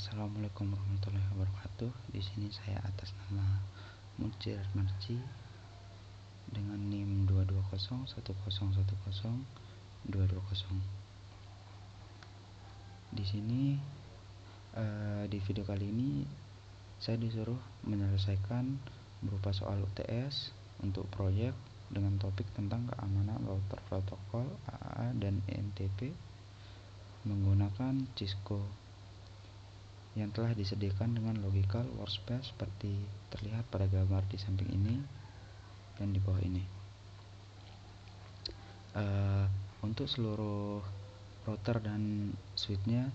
Assalamualaikum warahmatullahi wabarakatuh. Di sini saya atas nama Mucir Marci dengan NIM 22010101020. Di sini di video kali ini saya disuruh menyelesaikan berupa soal UTS untuk proyek dengan topik tentang keamanan router protokol AAA dan NTP menggunakan Cisco yang telah disediakan dengan logical workspace seperti terlihat pada gambar di samping ini dan di bawah ini. Untuk seluruh router dan switchnya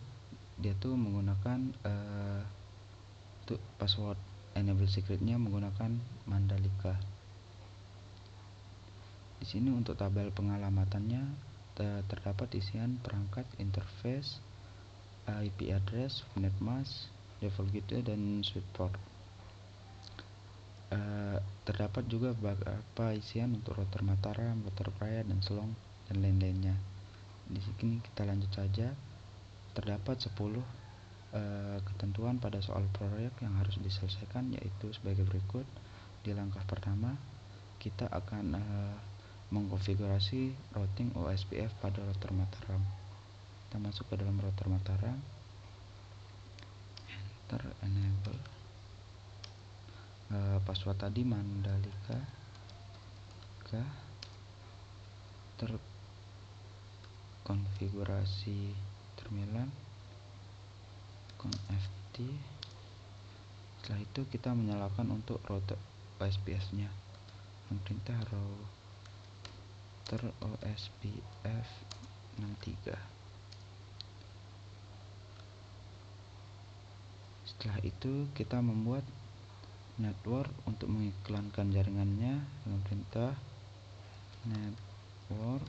dia tuh menggunakan untuk password enable secretnya menggunakan Mandalika. Di sini untuk tabel pengalamannya terdapat isian perangkat, interface, IP address, net mask, default gateway, dan switch port. Terdapat juga beberapa isian untuk router Mataram, router Praya, dan Selong, dan lain-lainnya. Di sini kita lanjut saja. Terdapat 10 ketentuan pada soal proyek yang harus diselesaikan, yaitu sebagai berikut. Di langkah pertama, kita akan mengkonfigurasi routing OSPF pada router Mataram. Kita masuk ke dalam router Mataram, enter enable, password tadi Mandalika, terkonfigurasi terminal conft. Setelah itu kita menyalakan untuk router OSPF nya, perintah router OSPF 63. Setelah itu kita membuat network untuk mengiklankan jaringannya dengan perintah network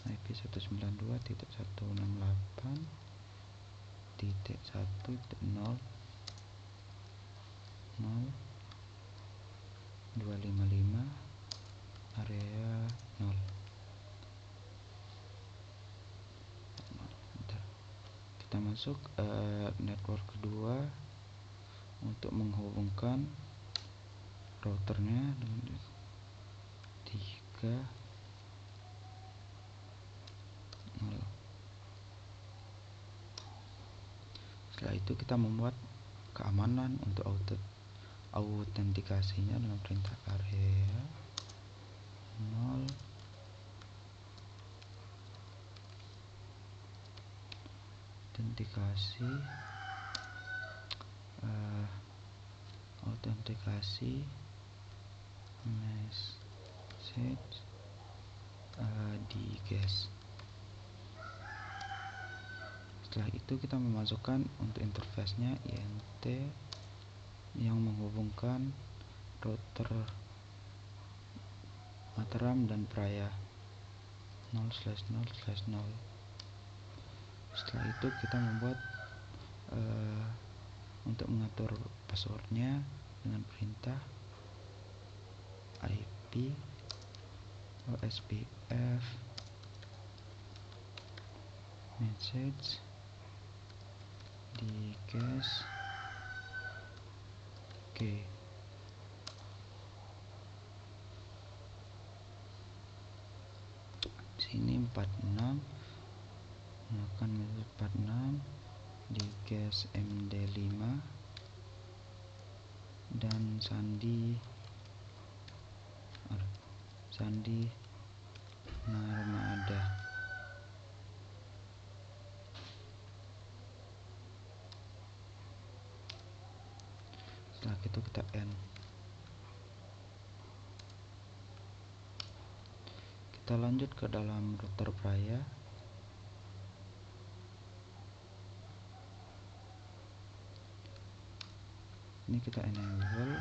IP 192.168.1.0.255 area 0. Kita masuk network kedua untuk menghubungkan routernya dengan 3.0. Setelah itu kita membuat keamanan untuk autentikasinya dengan perintah area 0 autentikasi message di guest. Setelah itu kita memasukkan untuk interface-nya INT yang menghubungkan router Mataram dan Praya 0/0/0. Setelah itu kita membuat untuk mengatur passwordnya dengan perintah IP OSPF message di cache K. Sini 46 melakukan metode 46 di cache MD5 dan sandi Narmada. Setelah itu kita end. Kita lanjut ke dalam router Praya. Ini kita enable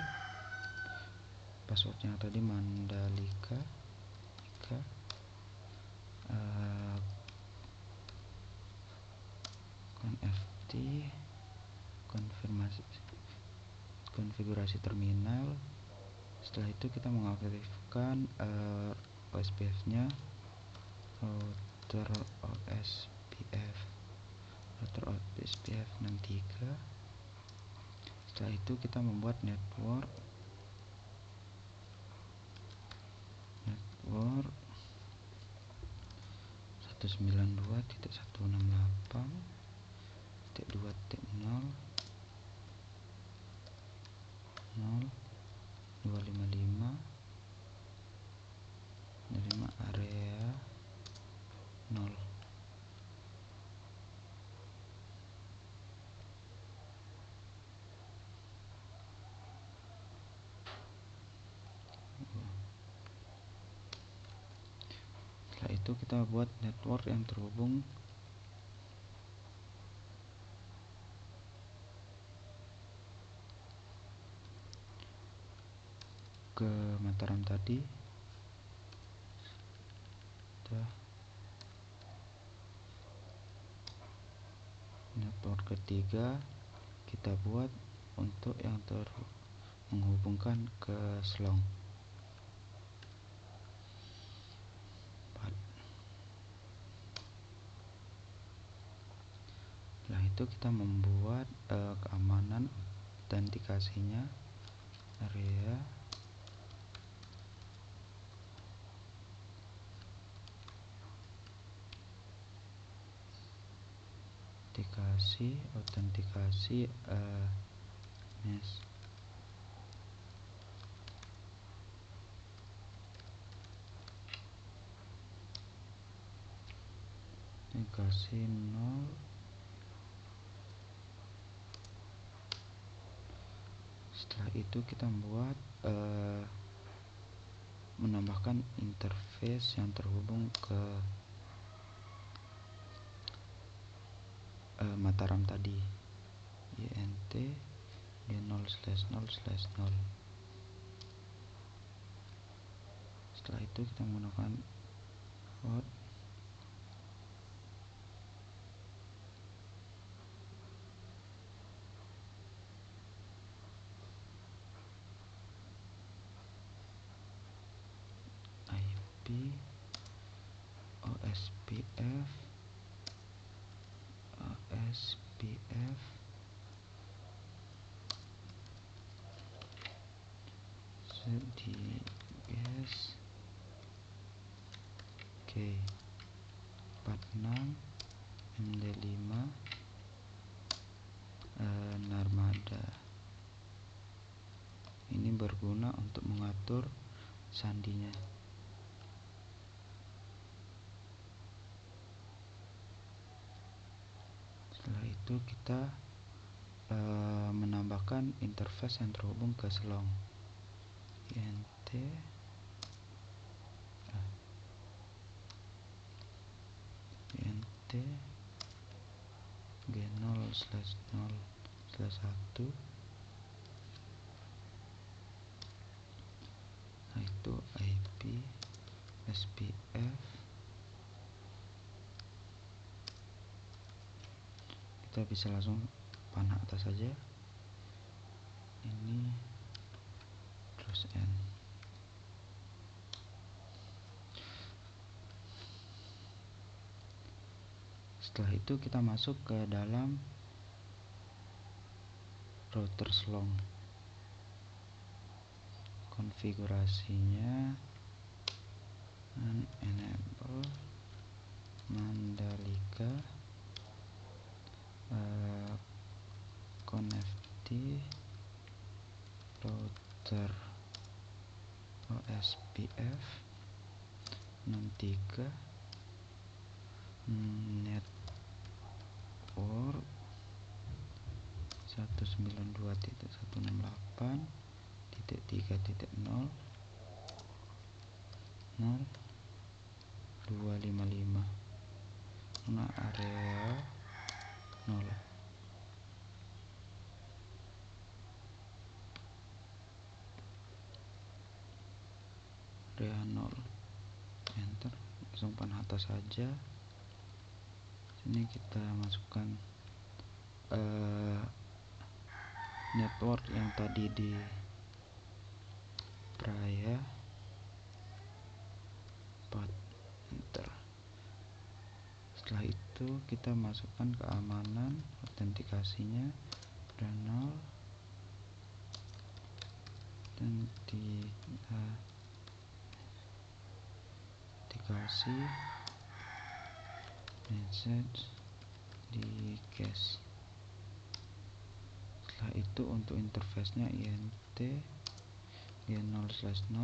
passwordnya tadi Mandalika conft konfigurasi terminal. Setelah itu kita mengaktifkan OSPF nya router OSPF SPF 63. Setelah itu kita membuat network 192.168.255 menerima area 0. Setelah itu kita buat network yang terhubung ke Mataram tadi. Network ketiga kita buat untuk yang menghubungkan ke Slong. Setelah itu kita membuat keamanan autentikasinya area autentikasi NES autentikasi 0. Setelah itu kita membuat menambahkan interface yang terhubung ke Mataram tadi, INT D0/0/0. Setelah itu kita menggunakan port IP OSPF CDS K46 MD5 Narmada. Ini berguna untuk mengatur sandinya. Setelah itu kita menambahkan interface yang terhubung ke Slong, INT G0/0/1. Nah, itu IP SPF. Kita bisa langsung panah atas saja. Ini terus N. Setelah itu kita masuk ke dalam router Slong. Konfigurasinya enable Mandalika connecti router OSPF 63 network 192.168.3.0.255 area 0. Area 0, enter, langsung panah atas saja. Sini kita masukkan network yang tadi di Praya, enter. Setelah itu kita masukkan keamanan autentikasinya dan 0, dan autentikasi message di cache. Setelah itu untuk interface-nya int g0/0/1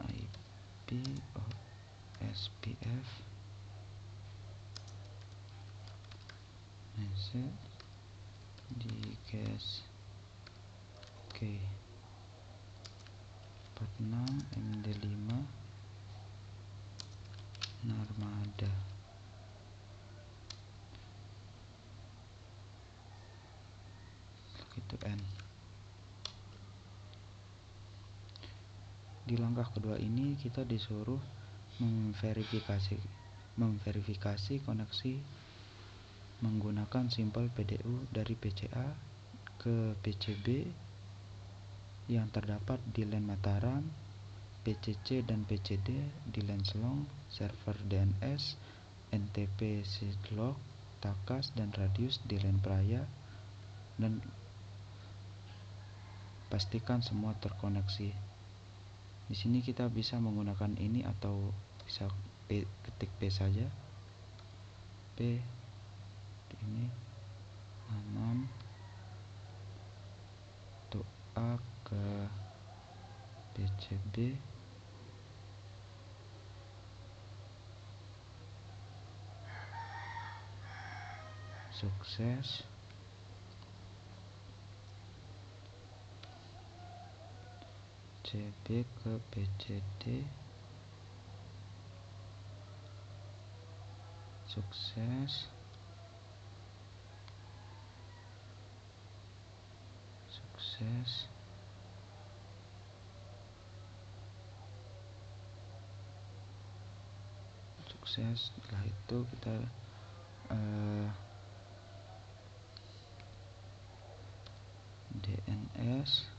IP OSPF message di cache. Oke, 46 MD5 Narmada. Itu N. Di langkah kedua ini kita disuruh memverifikasi koneksi menggunakan simpel PDU dari PCA ke PCB yang terdapat di LAN Mataram, PCC dan PCD di LAN Selong, server DNS, NTP Sidlog, Takas dan Radius di LAN Praya, dan pastikan semua terkoneksi. Di sini kita bisa menggunakan ini atau bisa ketik P saja. P ini 6 untuk A ke PCB, sukses. CB ke PCD, sukses. Sukses. Sukses. Setelah itu kita DNS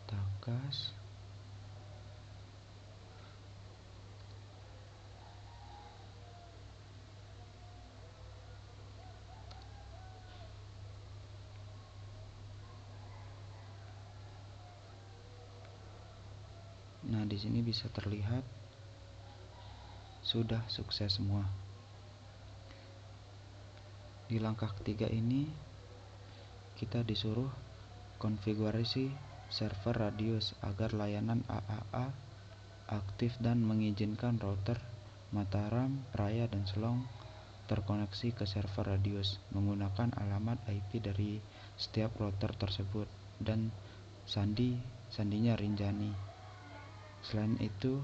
Takas, nah di sini bisa terlihat sudah sukses semua. Di langkah ketiga ini kita disuruh konfigurasi server Radius agar layanan AAA aktif dan mengizinkan router Mataram, Praya dan Selong terkoneksi ke server Radius menggunakan alamat IP dari setiap router tersebut dan sandinya Rinjani. Selain itu,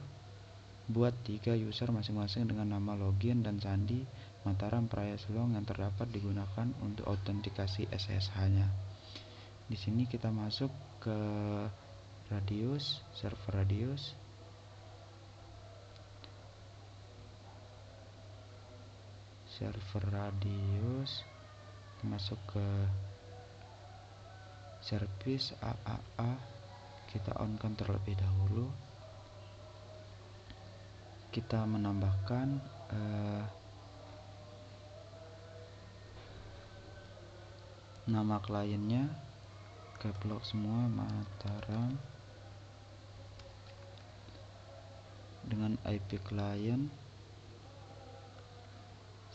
buat 3 user masing-masing dengan nama login dan sandi Mataram, Praya, Selong yang terdapat digunakan untuk autentikasi SSH-nya. Di sini kita masuk ke Radius, server Radius. Server Radius masuk ke service AAA, kita on-kan terlebih dahulu. Kita menambahkan nama kliennya caps semua Mataram dengan IP klien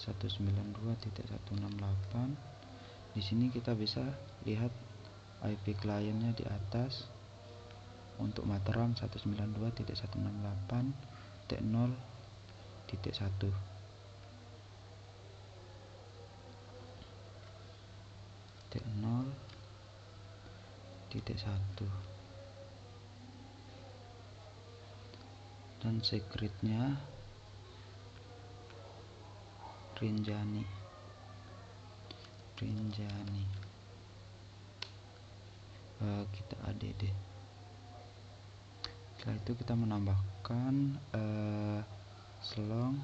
192.168. Di sini kita bisa lihat IP kliennya di atas. Untuk Mataram 192.168.0.1. Dan secretnya Rinjani. Kita add. Setelah itu kita menambahkan Selong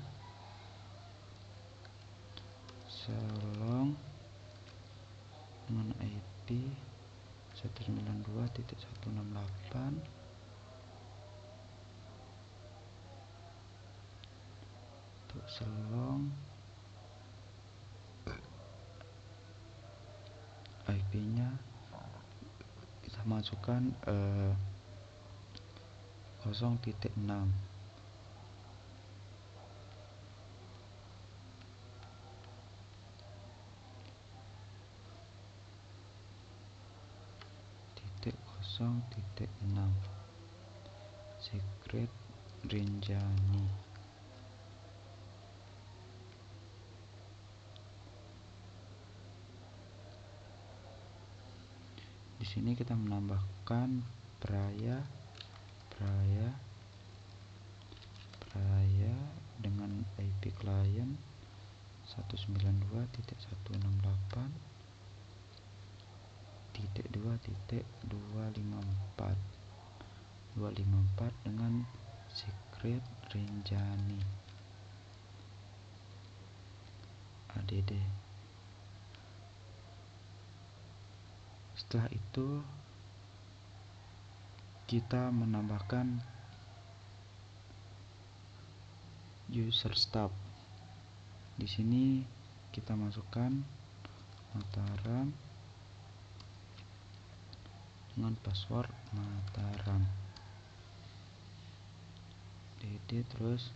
dengan IP 192.168 selong IP nya kita masukkan 0.6. Titik 0.6 Secret Rinjani. Di sini kita menambahkan Praya dengan IP client 192.168.254 dengan Secret Rinjani ADD. Setelah itu kita menambahkan user stub. Di sini kita masukkan Mataram dengan password Mataram. Terus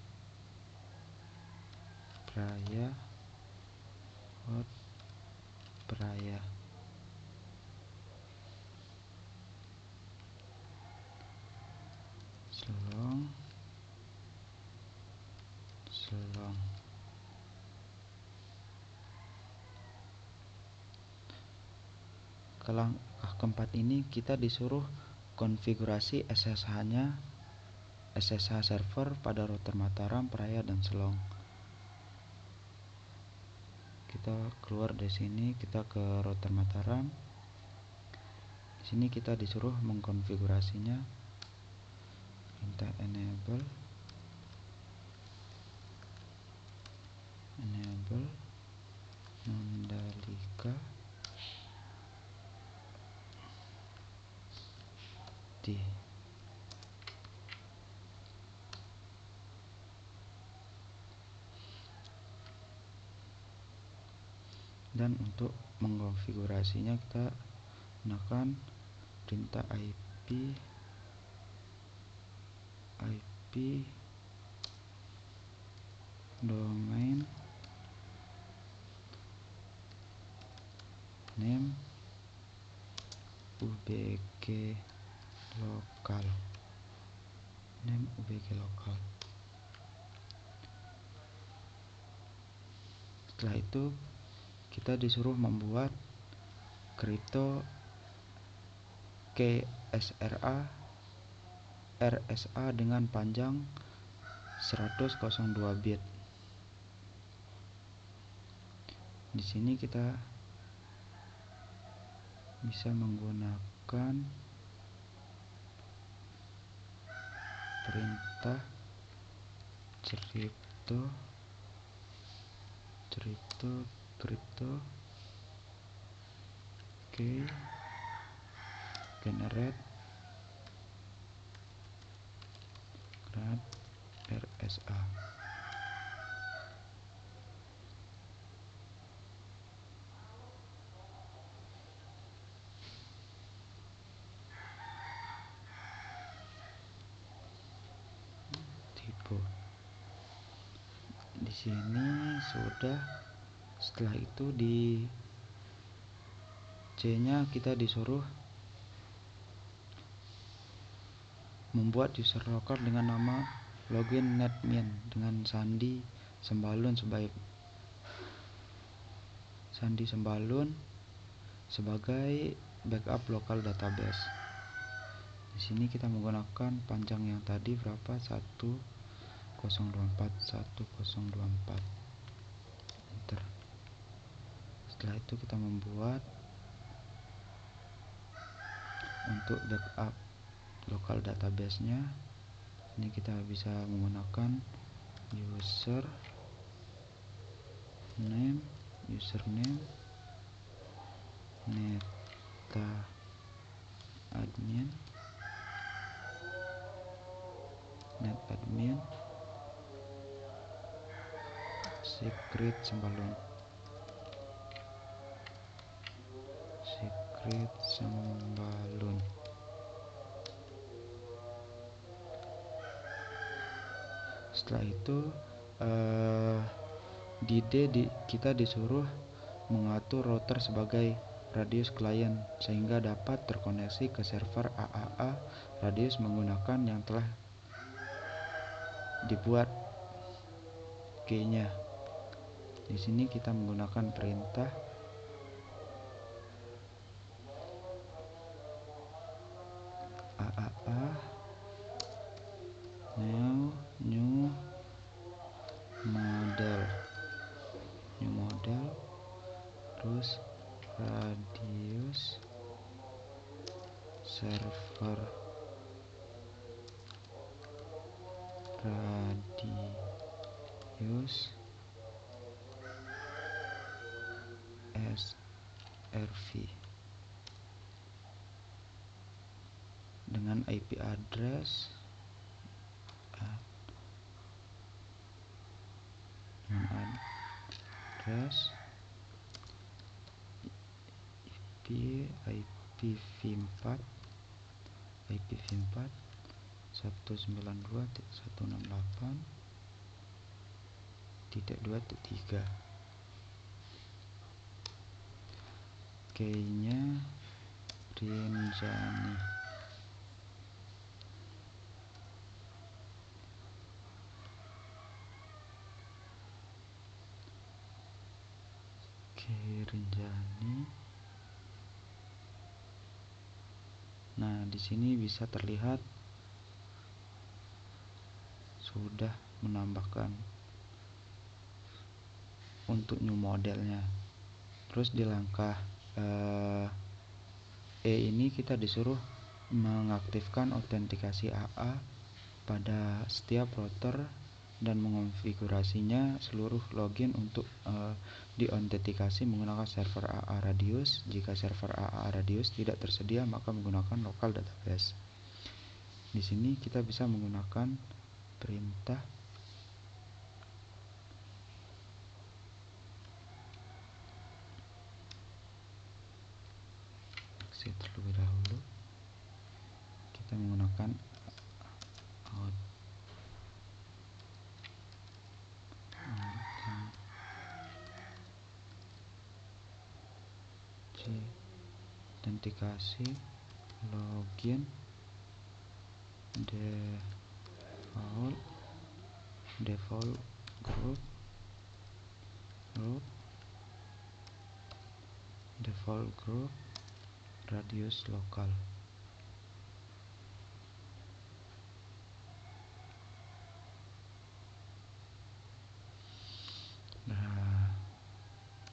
Praya hot Praya. Selong ke langkah keempat ini kita disuruh konfigurasi SSH server pada router Mataram, Praya, dan Selong. Kita keluar dari sini, kita ke router Mataram. Di sini kita disuruh mengkonfigurasinya. Minta enable Mandalika di dan untuk mengkonfigurasinya kita gunakan perintah IP domain name ubg lokal. Setelah itu kita disuruh membuat kripto RSA dengan panjang 102 bit. Di sini kita bisa menggunakan perintah crypto key generate RSA. Tipe di sini sudah. Setelah itu di C nya kita disuruh membuat user lokal dengan nama login netmin dengan Sandi Sembalun sebagai backup lokal database. Di sini kita menggunakan panjang yang tadi berapa? 1024. Enter. Setelah itu kita membuat untuk backup lokal database-nya. Ini kita bisa menggunakan username neta admin secret sembalun. Setelah itu kita disuruh mengatur router sebagai radius klien sehingga dapat terkoneksi ke server AAA radius menggunakan yang telah dibuat key-nya. Di sini kita menggunakan perintah AAA new model terus radius server radius SRV dengan IP address IPv4 192.168.2.3. Key-nya Rinjani. Nah, di sini bisa terlihat sudah menambahkan untuk new modelnya. Terus di langkah ini kita disuruh mengaktifkan autentikasi AA pada setiap router dan mengonfigurasinya seluruh login untuk diautentikasi menggunakan server AA radius. Jika server AA radius tidak tersedia maka menggunakan local database. Di sini kita bisa menggunakan perintah terlebih dahulu. Kita menggunakan autentikasi login default group radius lokal.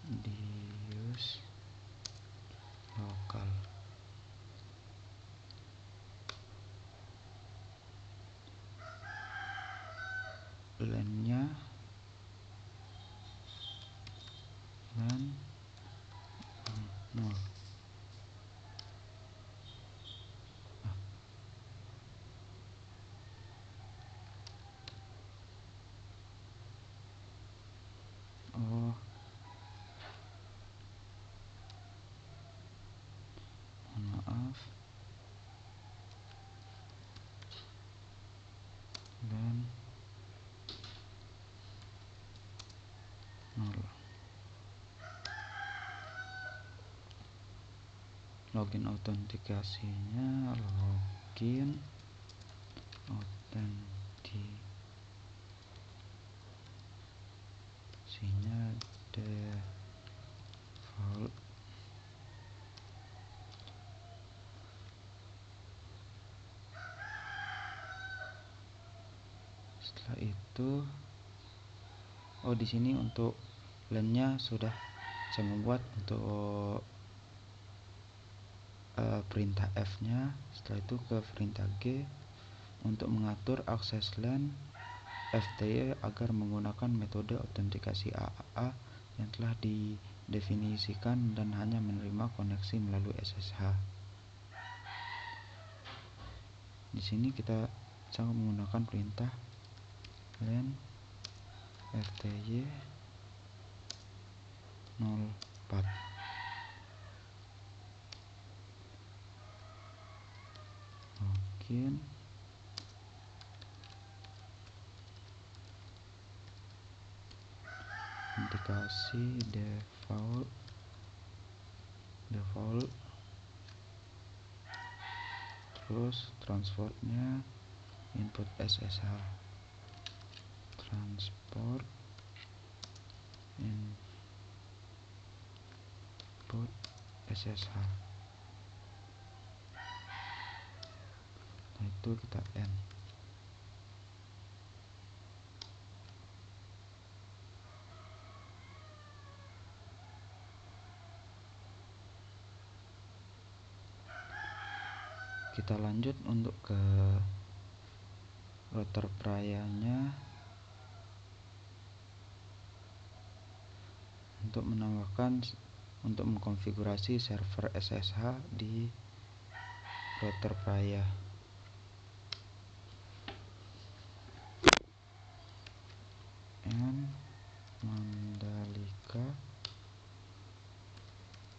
Radius lokal. LAN-nya LAN 0. Maaf. LAN 0. Login autentikasinya login autentikasinya default. Setelah itu di sini untuk LAN-nya sudah saya membuat untuk perintah F-nya. Setelah itu ke perintah G untuk mengatur akses LAN FTY agar menggunakan metode autentikasi AAA yang telah didefinisikan dan hanya menerima koneksi melalui SSH. Di sini kita sangat menggunakan perintah LAN FTY 04. Login. Dikasih default terus transportnya input SSH, transport input SSH. Nah, itu kita end. Kita lanjut untuk ke router prianya. Untuk mengkonfigurasi server SSH di router Praya. And Mandalika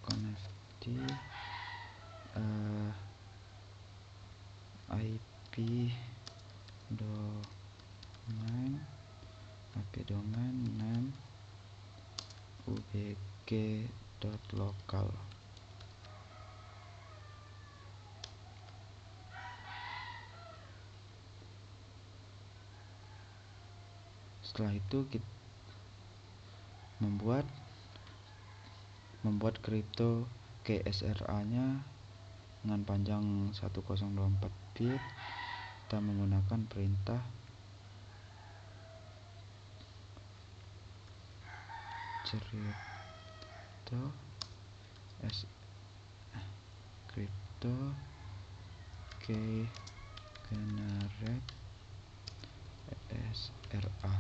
connecti IP domain name ubg.local. Setelah itu kita membuat kripto KSRA nya dengan panjang 1024 bit. Kita menggunakan perintah crypto key generate SRA.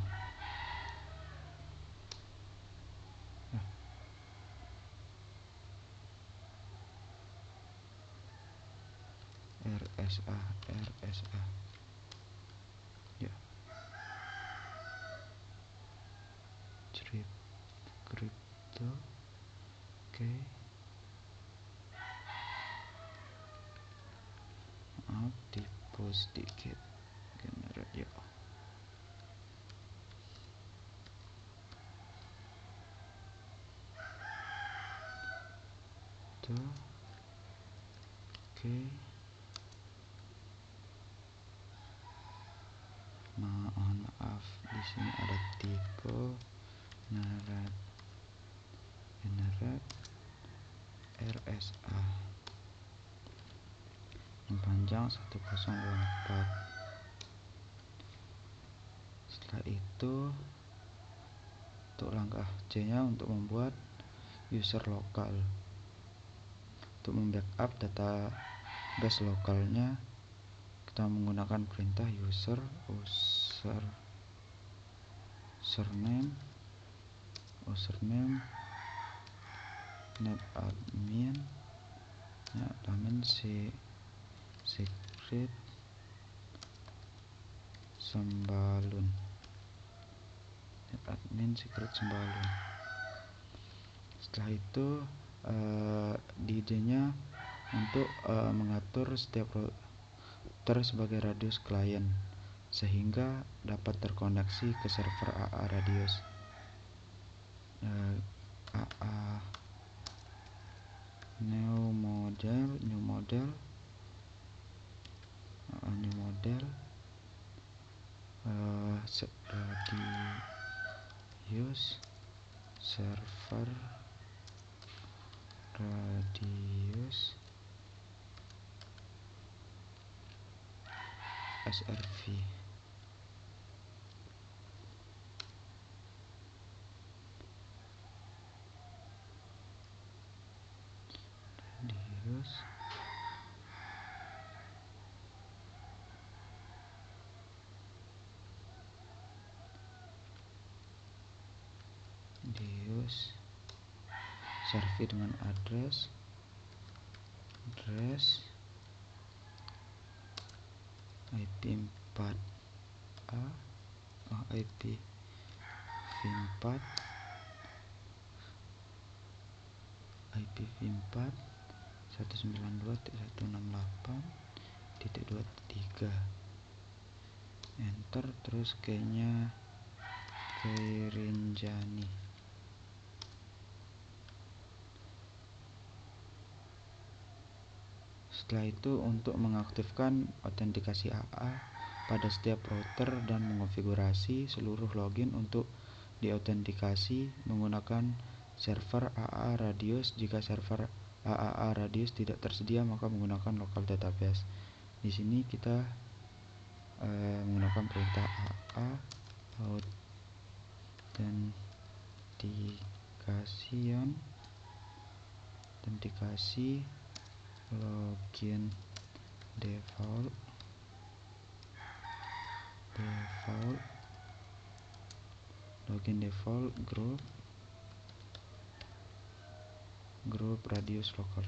RSA ya, crypto key, maaf tipe sedikit, generate ya. Oke. Mohon maaf, di sini ada tipe generate RSA yang panjang 1024. Setelah itu untuk langkah C nya untuk membuat user lokal. Untuk membackup database lokalnya, kita menggunakan perintah username netadmin secret sembalun. Setelah itu di ID-nya untuk mengatur setiap router sebagai radius klien sehingga dapat terkoneksi ke server AA radius. New model radius server radius SRV. Radius server dengan address IP4A IPv4 IPv4 192.168.23, enter, terus keynya Keirinjani. Setelah itu untuk mengaktifkan autentikasi AA pada setiap router dan mengonfigurasi seluruh login untuk diautentikasi menggunakan server AA Radius. Jika server AAA Radius tidak tersedia, maka menggunakan local database. Di sini kita menggunakan perintah AA autentikasi login default login default group radius local.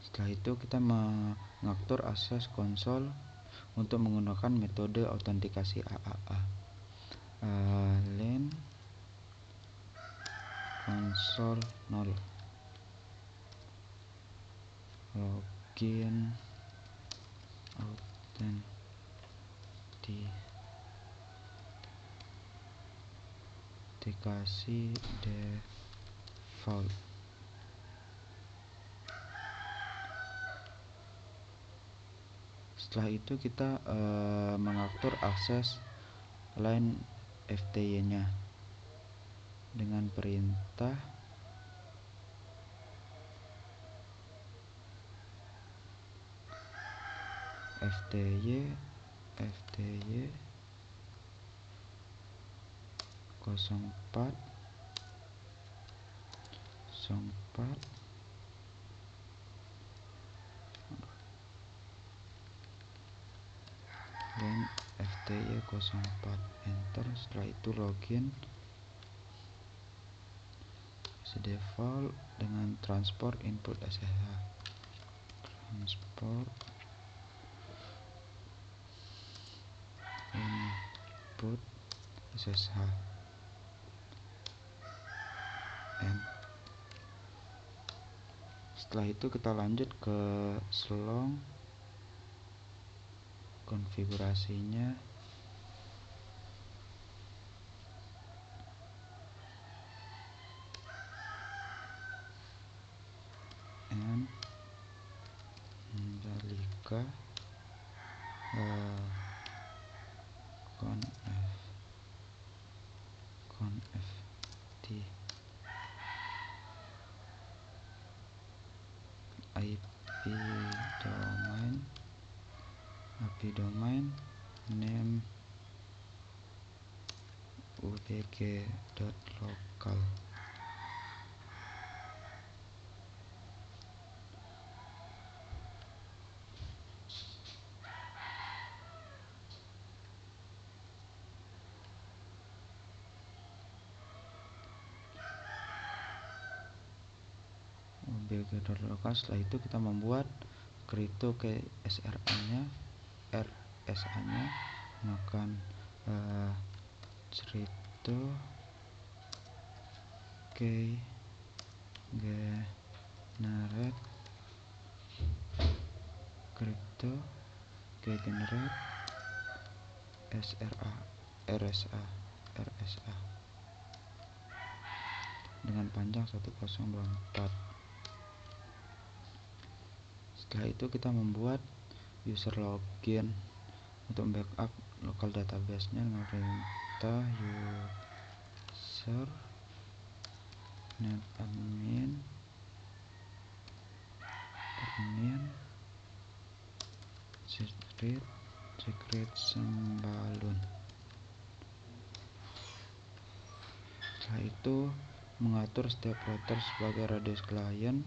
Setelah itu kita mengatur akses konsol untuk menggunakan metode autentikasi AAA. Len konsol 0 login autentikasi default. Setelah itu kita mengatur akses line FTY nya dengan perintah FTY 04 dan FTY 04, enter. Setelah itu login default dengan transport input SSH, Setelah itu kita lanjut ke slong konfigurasinya. Mandalika conf t IP domain name ubg.local. ubg.local. Setelah itu kita membuat crypto ke RSA-nya menggunakan crypto key generate RSA dengan panjang 1024. Setelah itu kita membuat user login untuk backup local database-nya dengan perintah user netadmin secret sembalun. Setelah itu mengatur setiap router sebagai radius client,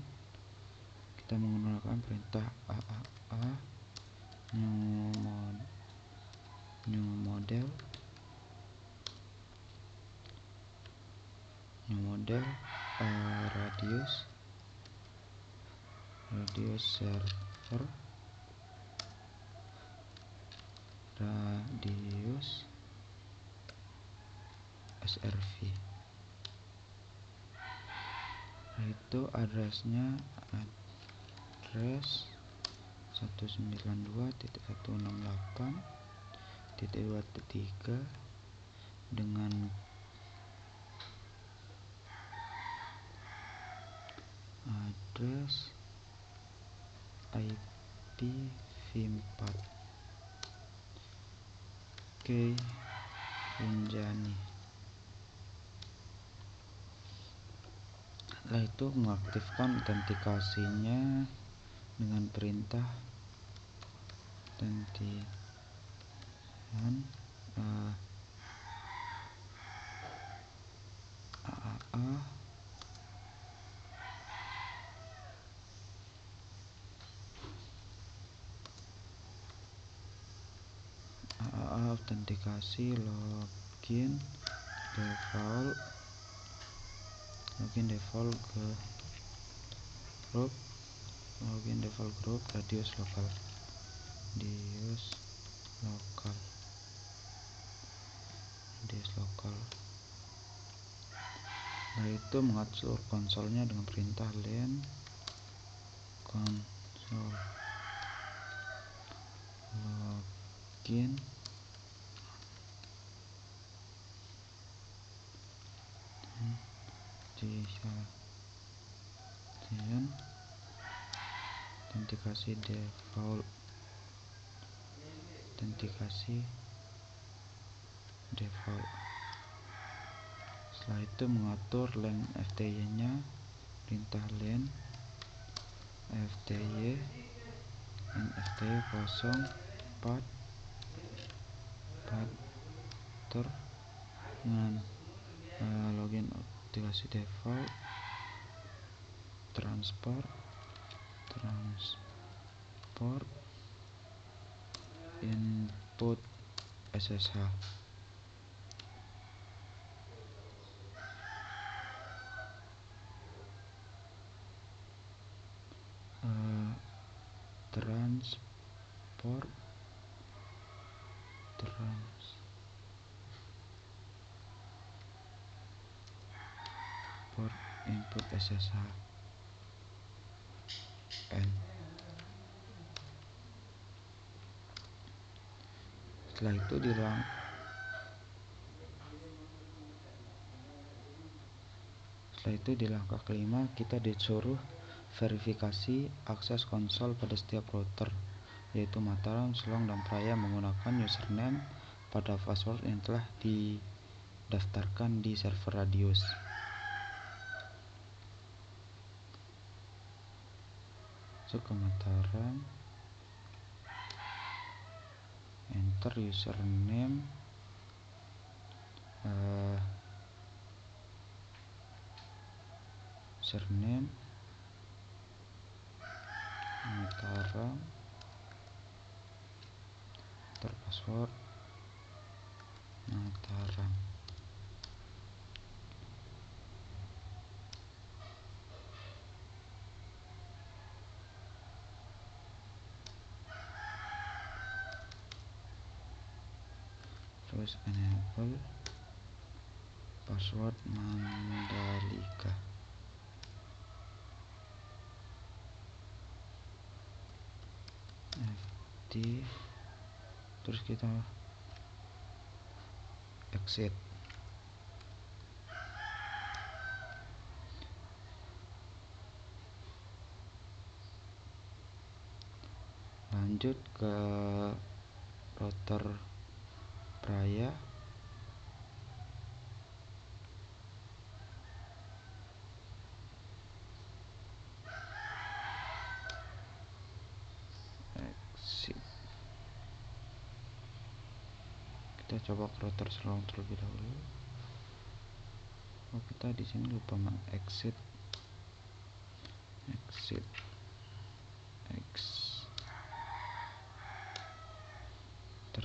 kita menggunakan perintah AAA new model radius server radius srv. Nah, itu addressnya address 192.168.2.3 dengan address IPv4 K Rinjani. Setelah itu mengaktifkan autentikasinya dengan perintah autentikan autentikasi login default ke grup radius lokal Nah, itu mengatur konsolnya dengan perintah len konsol login autentikasi default. Setelah itu mengatur len FTY nya, perintah len FTY 04 dengan login autentikasi default transport input SSH. Transport input SSH N. Setelah itu di langkah kelima kita disuruh verifikasi akses konsol pada setiap router, yaitu Mataram, Selong, dan Praya menggunakan username pada password yang telah didaftarkan di server Radius. Masuk ke Mataram, enter username Mataram, enter password Mataram. Terus enable password Mandalika. Terus kita exit. Lanjut ke router Praya. Exit. Kita coba ke router Selong terlebih dahulu. Kita di sini lupa exit.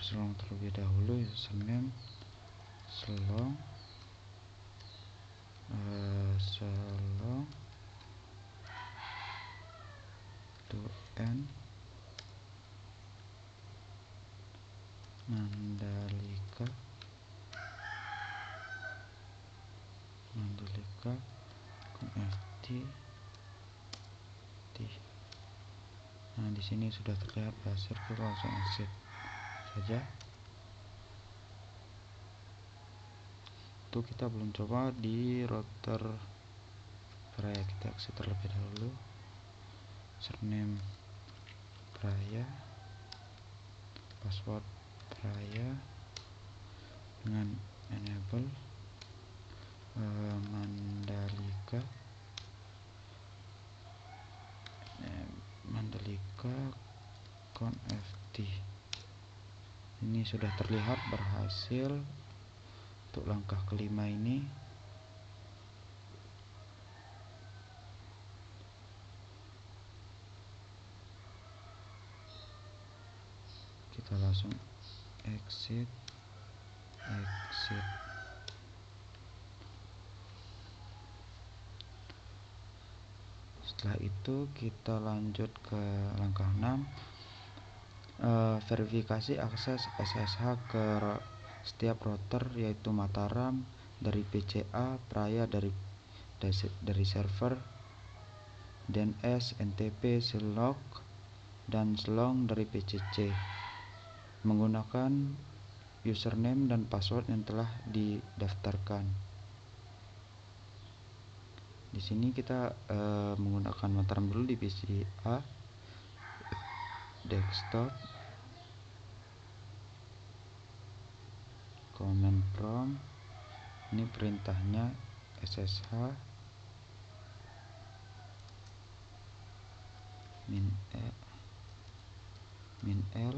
Selong terlebih dahulu, username Selong n Mandalika Nah, di sini sudah terlihat berhasil, kita langsung exit saja. Itu kita belum coba di router Praya, kita exit terlebih dahulu. Username Praya, password Praya dengan enable Mandalika conft. Ini sudah terlihat berhasil untuk langkah kelima ini. Kita langsung exit. Setelah itu kita lanjut ke langkah 6, verifikasi akses SSH ke setiap router, yaitu Mataram dari PCA, Praya dari server, DNS, NTP, Silog, dan Selong dari PCC, menggunakan username dan password yang telah didaftarkan. Di sini kita menggunakan Mataram dulu di PC A, desktop, command prompt. Ini perintahnya SSH min L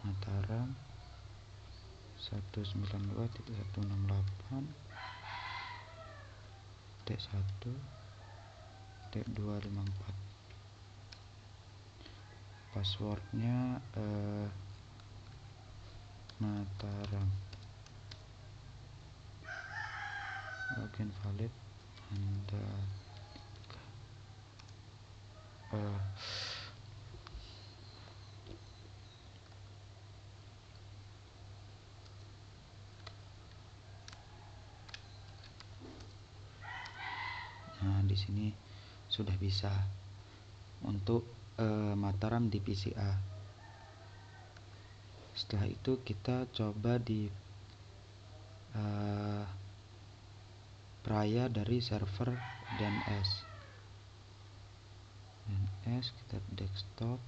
Mataram 192.168.1.254. Passwordnya Mataram. Login valid Anda. Nah, di sini sudah bisa untuk Mataram di PCA. Setelah itu kita coba di Praya dari server DNS. Kita desktop,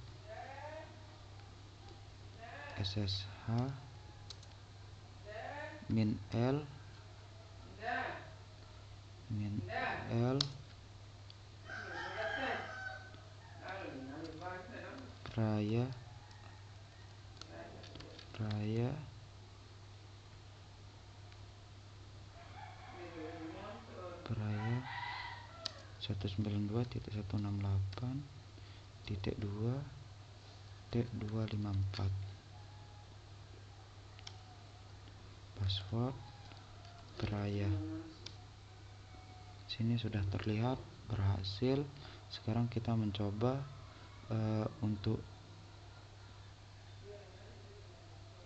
SSH min L Praya 192.168.2.254. Password Praya. Sini sudah terlihat berhasil. Sekarang kita mencoba untuk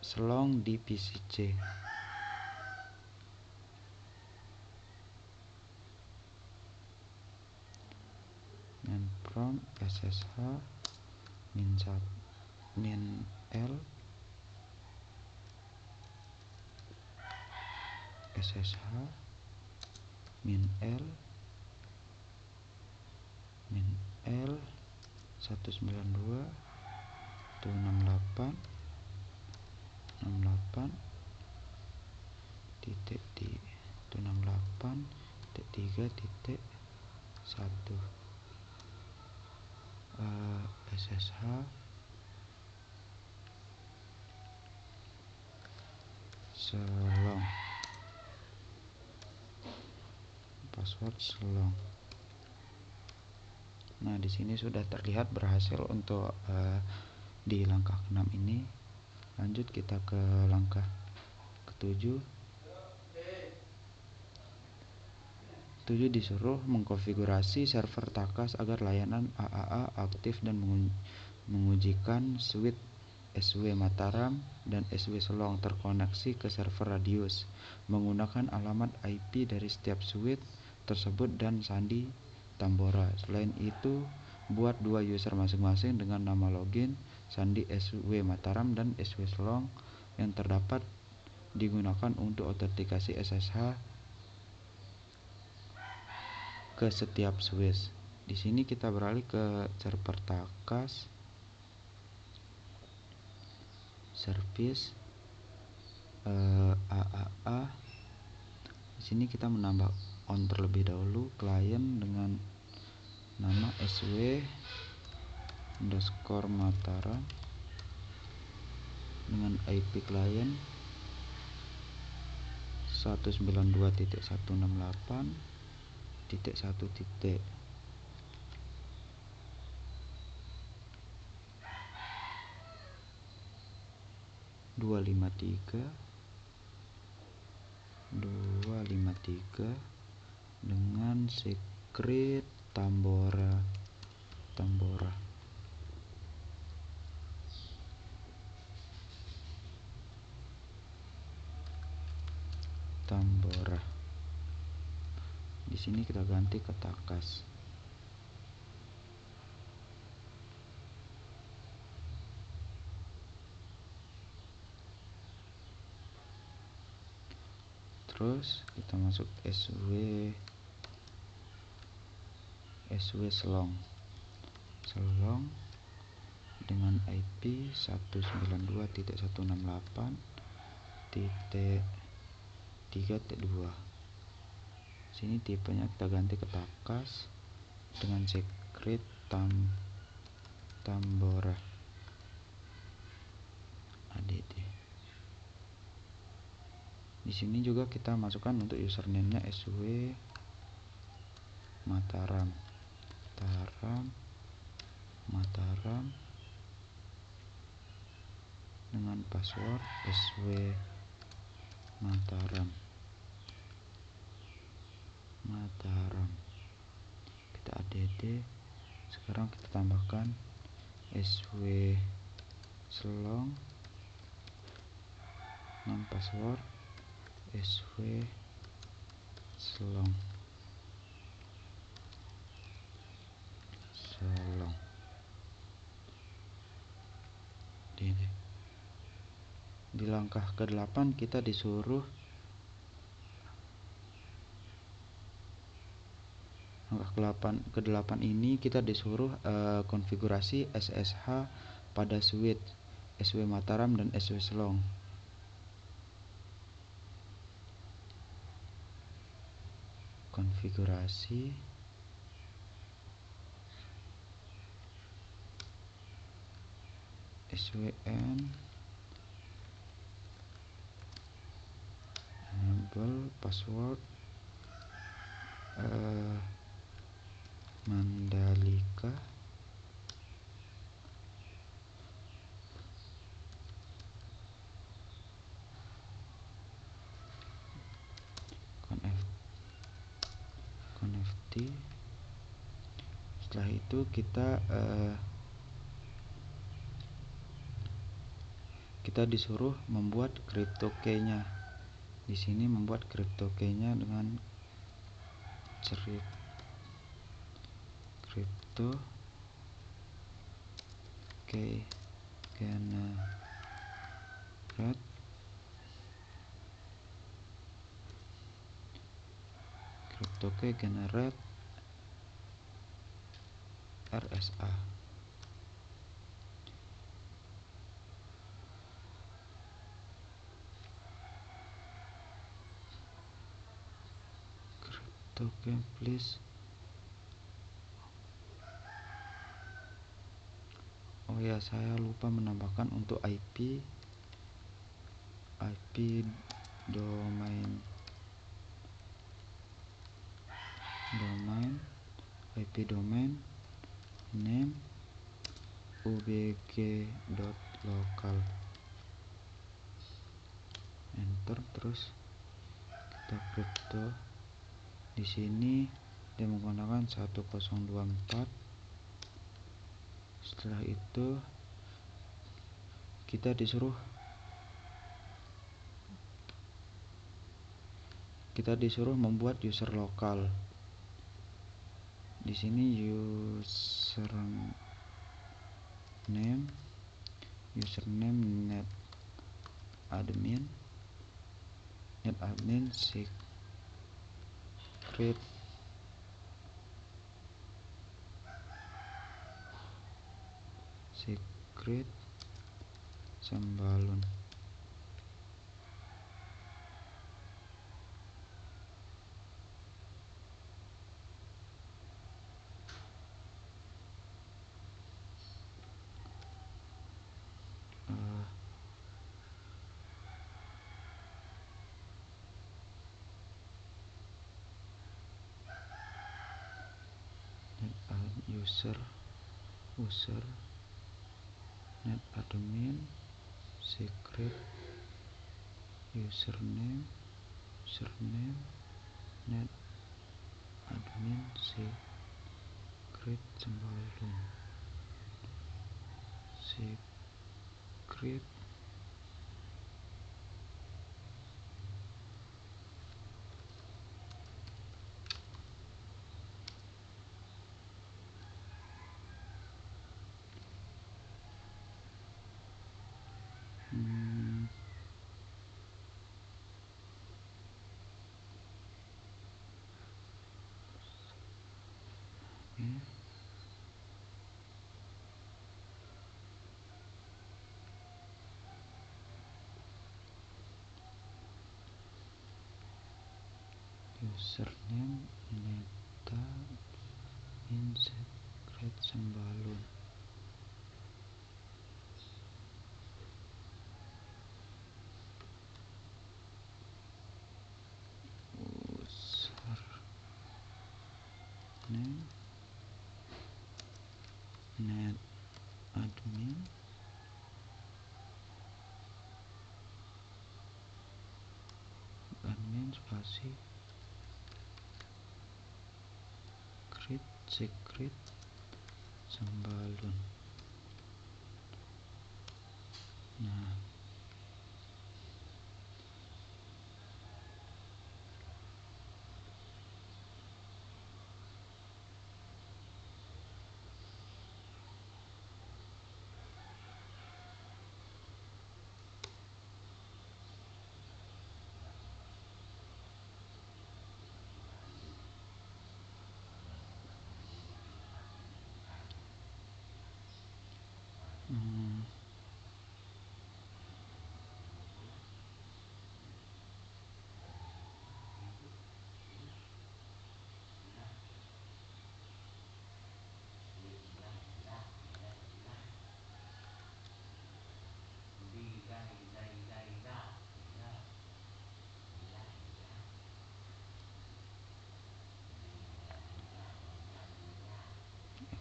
Selong di PCC. Command prompt SSH min L SSH min L 192.168.3.1 SSH Selong, password Selong. Nah, di sini sudah terlihat berhasil untuk di langkah ke-6 ini. Lanjut kita ke langkah ke-7. 7 disuruh mengkonfigurasi server Takas agar layanan AAA aktif dan mengujikan switch SW Mataram dan SW Selong terkoneksi ke server Radius menggunakan alamat IP dari setiap suite tersebut dan sandi Tambora. Selain itu, buat dua user masing-masing dengan nama login, sandi SW Mataram dan SW Selong yang terdapat digunakan untuk autentikasi SSH ke setiap switch. Di sini kita beralih ke server Takas, service AAA. Di sini kita menambah on terlebih dahulu klien dengan nama SW_Mataram dengan IP klien 192.168.1. Dua lima tiga dengan secret Tambora. Di sini kita ganti ke Takas. Terus kita masuk SW Selong dengan IP 192.168.3.2. Sini tipenya kita ganti ke Takas dengan secret Tambora ADD. Di sini juga kita masukkan untuk username-nya SW Mataram dengan password SW Mataram. Kita ADD. Sekarang kita tambahkan SW Selong dengan password SW Selong. Di langkah ke-8 kita disuruh ini kita disuruh konfigurasi SSH pada suite SW Mataram dan SW Selong. Konfigurasi SWN enable password Mandalika connect. Setelah itu kita disuruh membuat crypto key-nya. Di sini membuat crypto key-nya dengan crypto key generate RSA. Crypto key please. Oh ya, saya lupa menambahkan untuk IP domain name ubg.local. Enter, terus kita crypto. Di sini dia menggunakan 1024. Setelah itu kita disuruh membuat user lokal. Di sini username net admin secret sembalun. User net admin secret username net admin secret sembalun secret username netadmin secret sembalun. Username net admin spasi secret sembalun. Nah,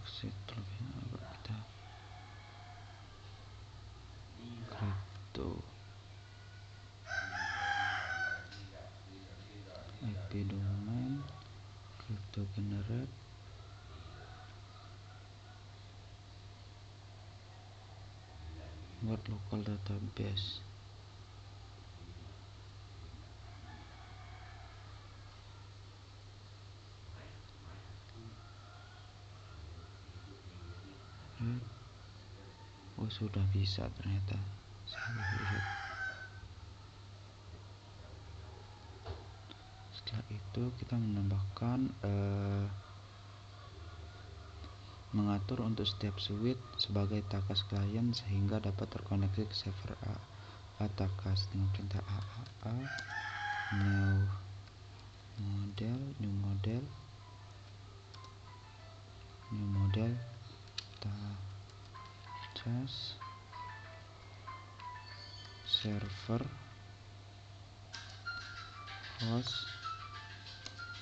exit terlebih dahulu kita crypto IP domain crypto generate buat local database. Oh, sudah bisa ternyata. Saya lihat. Setelah itu kita menambahkan mengatur untuk setiap suite sebagai task klien sehingga dapat terkoneksi ke server task dengan perintah new model task server host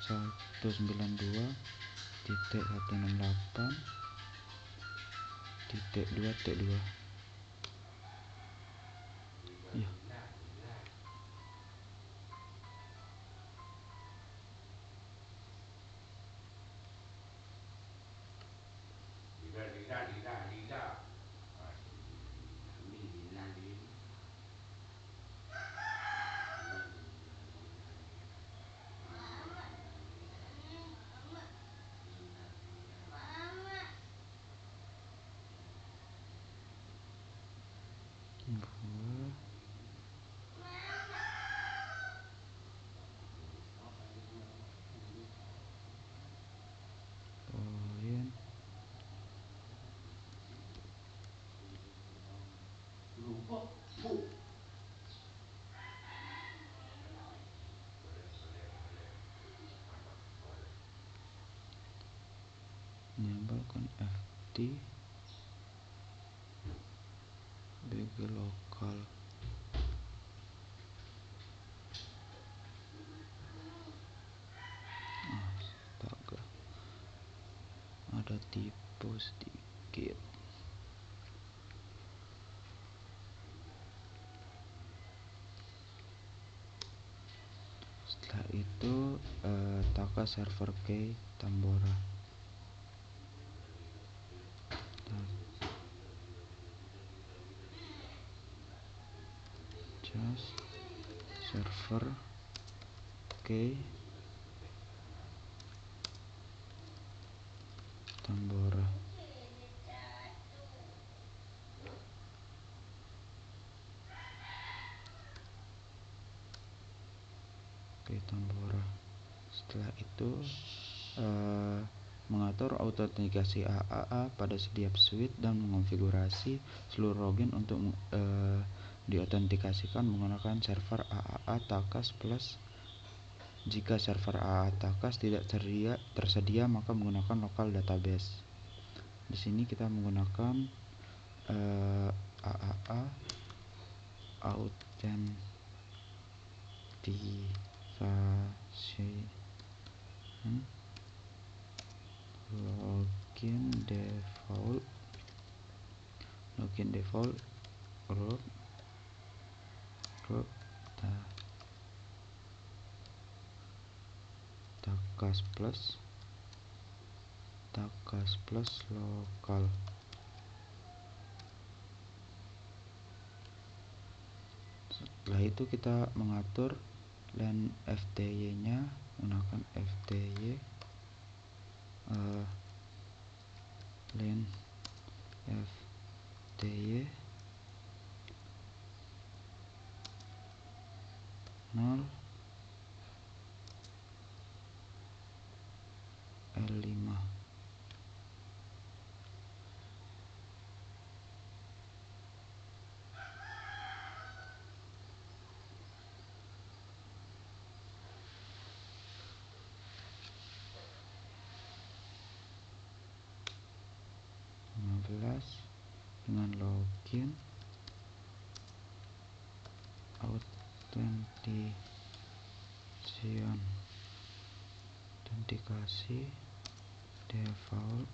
192.168.2.2 ya. enable conft bg lokal. Astaga, ada tipu sedikit. Setelah itu taka server key Tambora. Just server key Tambora. Tambora. Setelah itu mengatur autentikasi AAA pada setiap switch dan mengonfigurasi seluruh login untuk diautentikasikan menggunakan server AAA Takas Plus. Jika server AAA Takas tidak tersedia maka menggunakan local database. Di sini kita menggunakan AAA autentikasi login default root Takas plus lokal. Setelah itu kita mengatur len FTY nya menggunakan FTY len FTY 0 L5. Dengan login autentikasi default.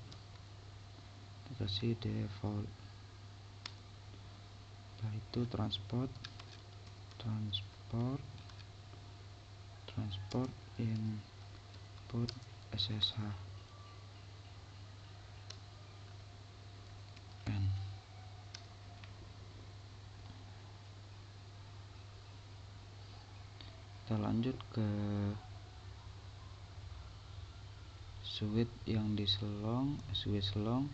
Setelah itu transport input SSH n. Kita lanjut ke switch yang diselong, switch long.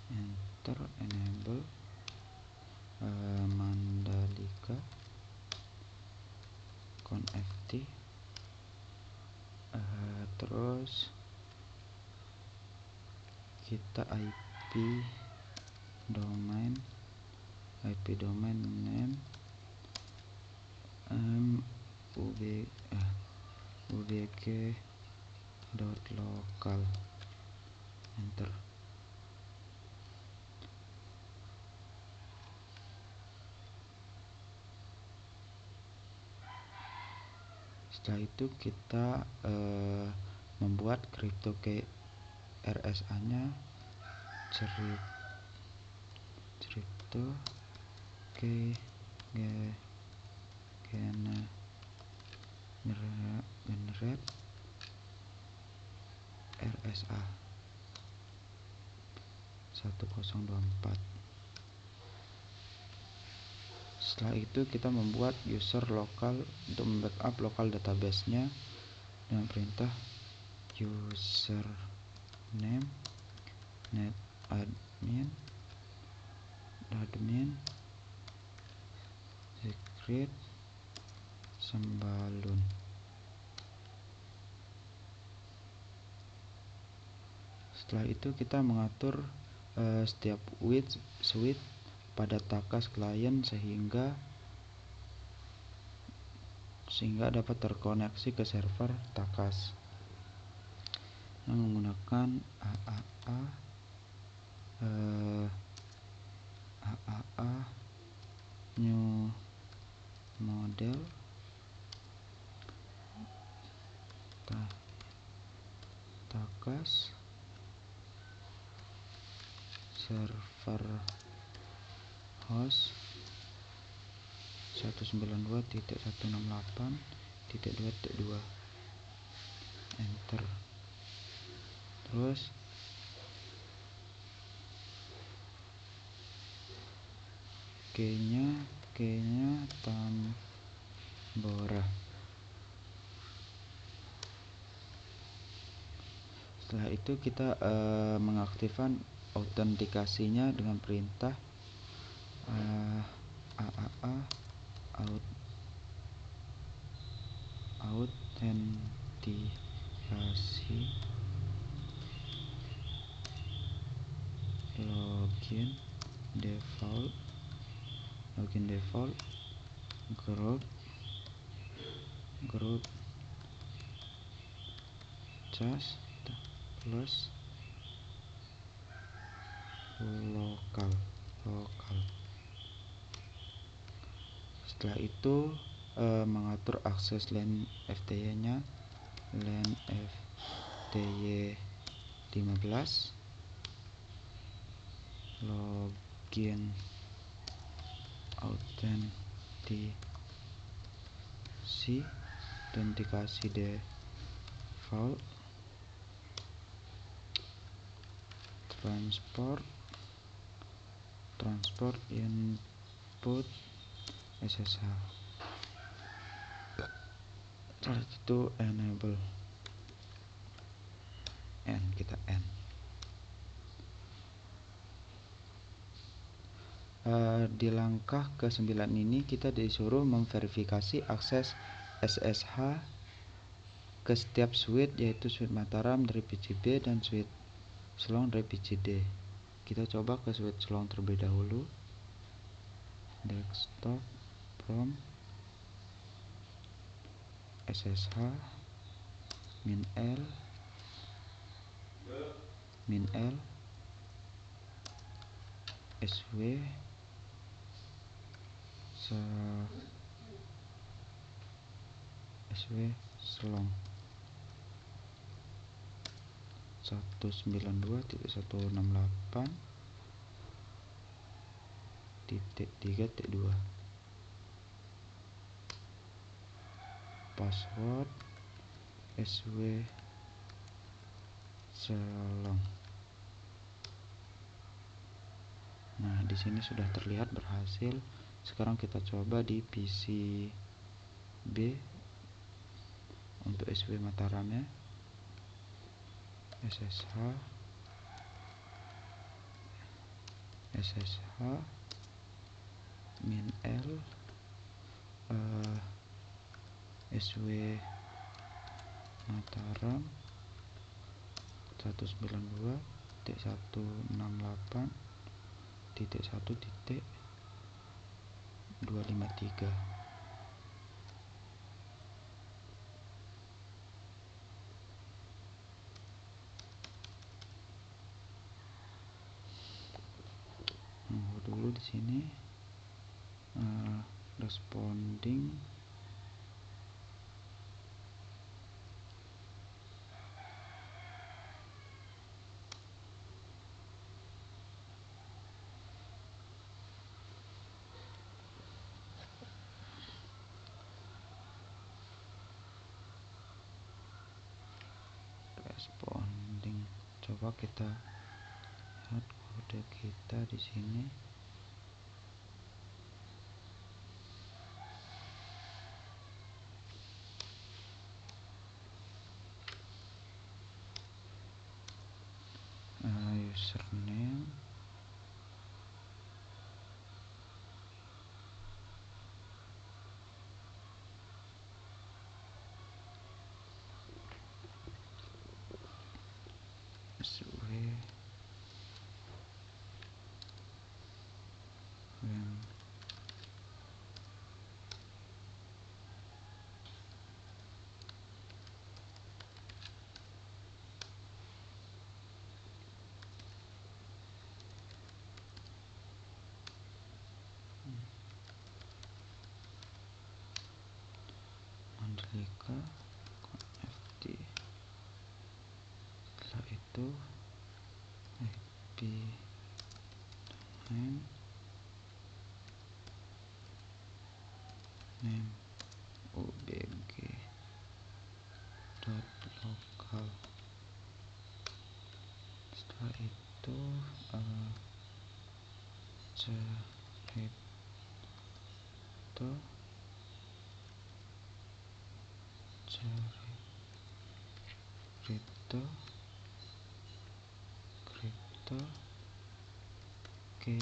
Enter enable Mandalika conft terus kita IP domain name ubg.local. Enter. Setelah itu kita membuat crypto key RSA nya crypto key generate RSA 1024. Setelah itu kita membuat user lokal untuk membackup lokal database-nya dengan perintah username netadmin secret sembalun. Setelah itu kita mengatur setiap switch pada takas klien sehingga dapat terkoneksi ke server takas yang menggunakan AAA new model takas server host 192.168.2.2 enter. Terus keynya Tambora. Setelah itu kita mengaktifkan autentikasinya dengan perintah AAA autentikasi login default group just plus lokal. Setelah itu mengatur akses LAN FTY nya LAN FTY 15 login autentikasi default transport input SSH. Setelah itu enable kita di langkah ke-9 ini kita disuruh memverifikasi akses SSH ke setiap switch, yaitu switch Mataram dari PCB dan switch Selong dari PCD. Kita coba ke switch Selong terlebih dahulu. Desktop from SSH min L SW Selong 192.168.3.2 password SW Selong. Nah, di sini sudah terlihat berhasil. Sekarang kita coba di PCB untuk SW Mataramnya. SSH min L SW Mataram 192.168.1.253. Nunggu dulu di sini. Responding coba kita lihat kode kita di sini. Username SW YK FT. Setelah itu IP name ubg dot lokal. Setelah itu cerita kripto ke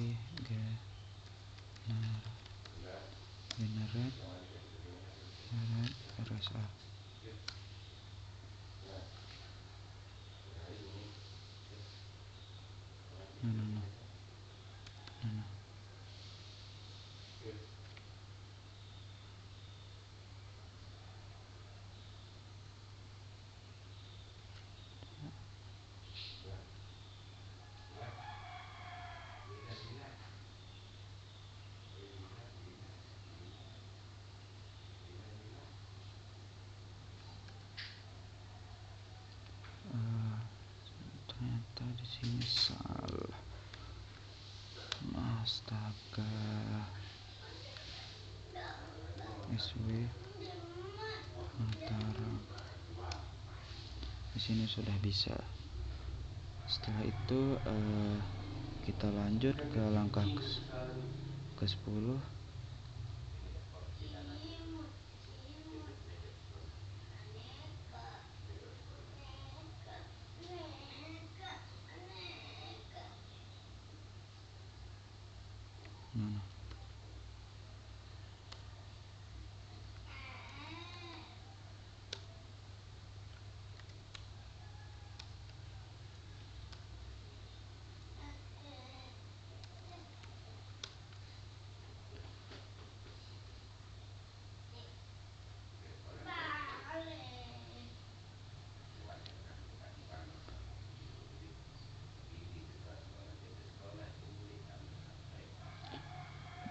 generate RSA. Nah. Ternyata di sini salah. Astaga. SW Mataram. Di sini sudah bisa. Setelah itu kita lanjut ke langkah ke-10.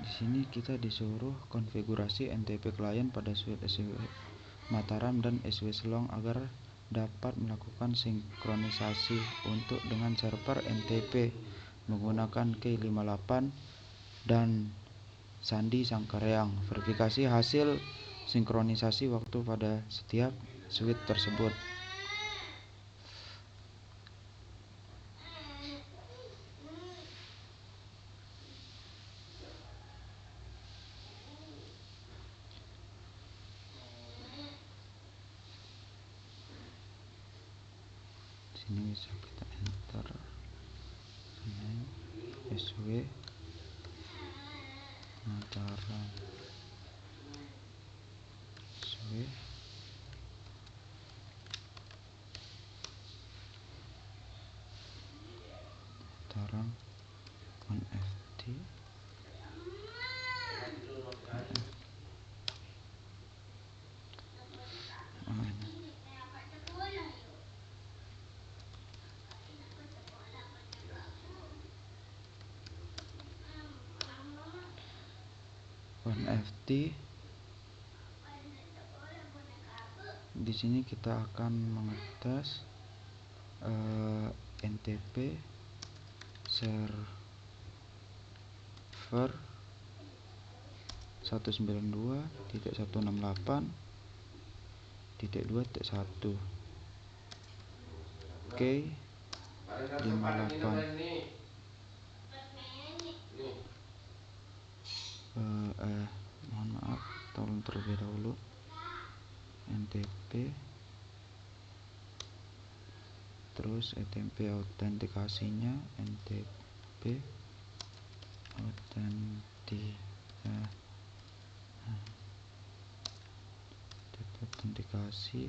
Di sini kita disuruh konfigurasi NTP klien pada suite SW Mataram dan SW Selong agar dapat melakukan sinkronisasi untuk dengan server NTP menggunakan Key58 dan Sandi Sangkareang. Verifikasi hasil sinkronisasi waktu pada setiap suite tersebut. Sini bisa kita enter SW Mataram, SW Mataram FT. FT. Di sini kita akan mengetes NTP server 192.168.2.1 K58. Mohon maaf, tolong terlebih dahulu NTP, terus NTP autentikasinya NTP autentikasi.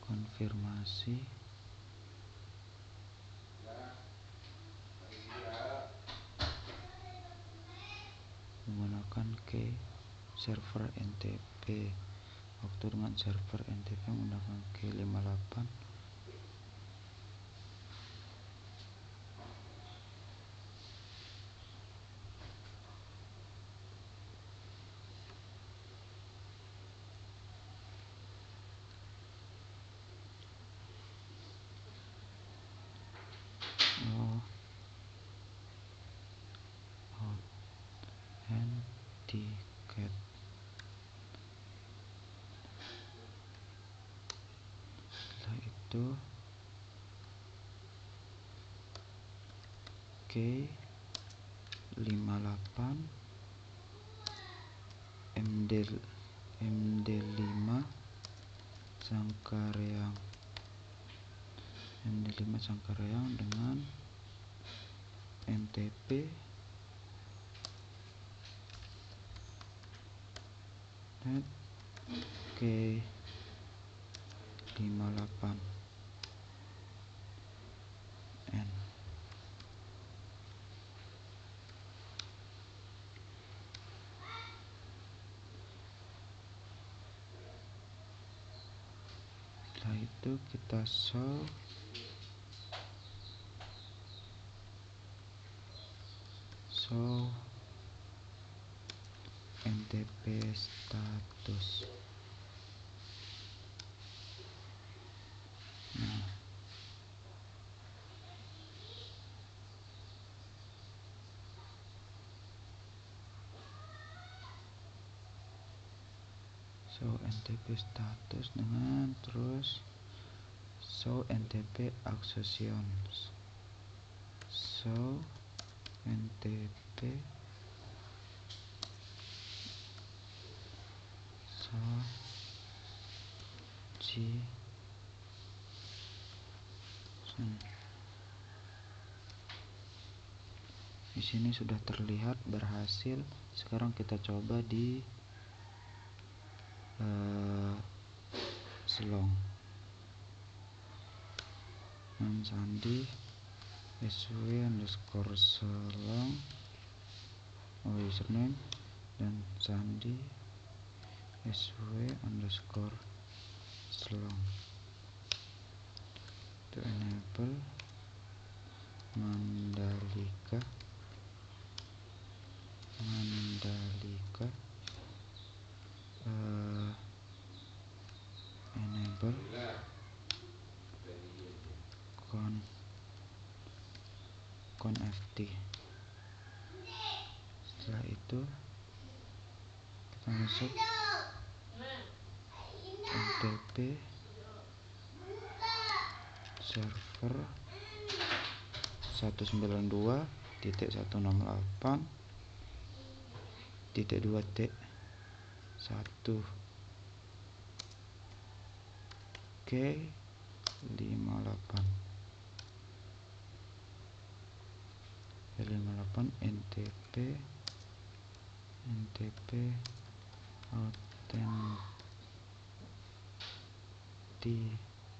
Konfirmasi. server NTP. Waktu dengan server NTP menggunakan K58 authenticated. Setelah itu K58 MD5 Sangkareang dengan NTP dan K58N. Setelah itu kita show NTP status. Nah, show NTP status dengan terus show NTP accessions. Show NTP di sini sudah terlihat berhasil. Sekarang kita coba di Selong. Sandi sw_selong username dan Sandi sw_selong. To enable Mandalika enable conft. Setelah itu kita masuk NTP server 192.168.2t1 K58 NTP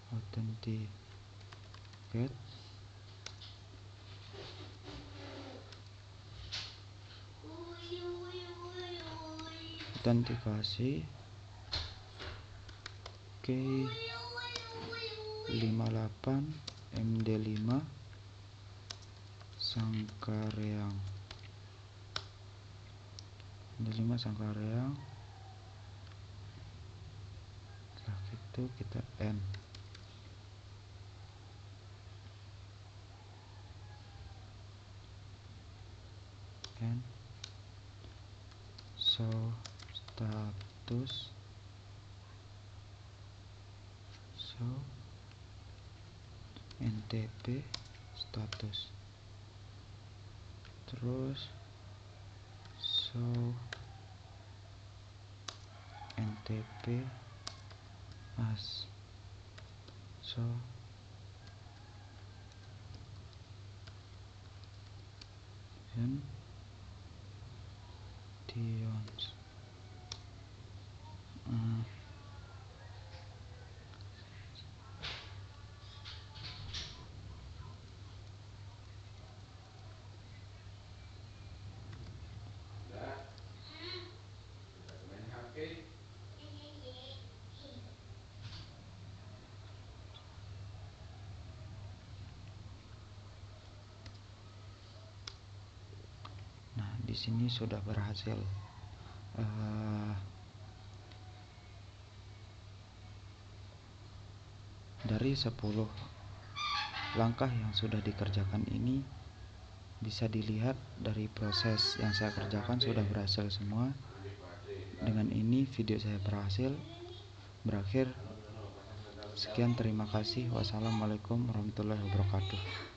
authenticate autentikasi K58 MD5 Sangkareang. Setelah itu kita end. Show status, show NTP status, terus show NTP as show tions. di sini sudah berhasil. Dari 10 langkah yang sudah dikerjakan ini, bisa dilihat dari proses yang saya kerjakan sudah berhasil semua. Dengan ini video saya berakhir. Sekian, terima kasih. Wassalamualaikum warahmatullahi wabarakatuh.